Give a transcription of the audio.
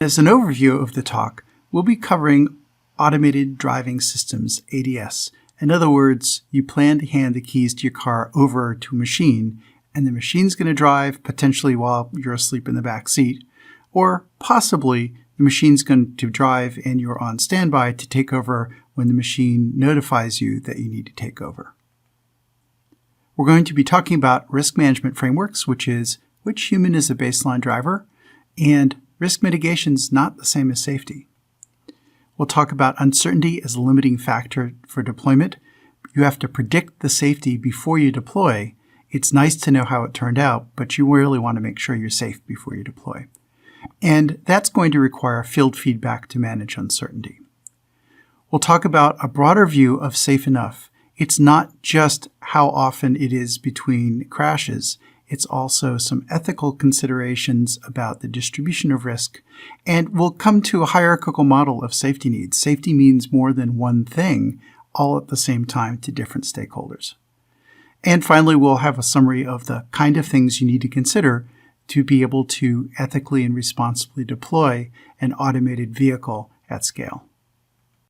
As an overview of the talk, we'll be covering automated driving systems, ADS. In other words, you plan to hand the keys to your car over to a machine, and the machine's going to drive potentially while you're asleep in the back seat, or possibly the machine's going to drive and you're on standby to take over when the machine notifies you that you need to take over. We're going to be talking about risk management frameworks, which is which human is a baseline driver, and risk mitigation is not the same as safety. We'll talk about uncertainty as a limiting factor for deployment. You have to predict the safety before you deploy. It's nice to know how it turned out, but you really want to make sure you're safe before you deploy. And that's going to require field feedback to manage uncertainty. We'll talk about a broader view of safe enough. It's not just how often it is between crashes. It's also some ethical considerations about the distribution of risk. And we'll come to a hierarchical model of safety needs. Safety means more than one thing, all at the same time to different stakeholders. And finally, we'll have a summary of the kind of things you need to consider to be able to ethically and responsibly deploy an automated vehicle at scale.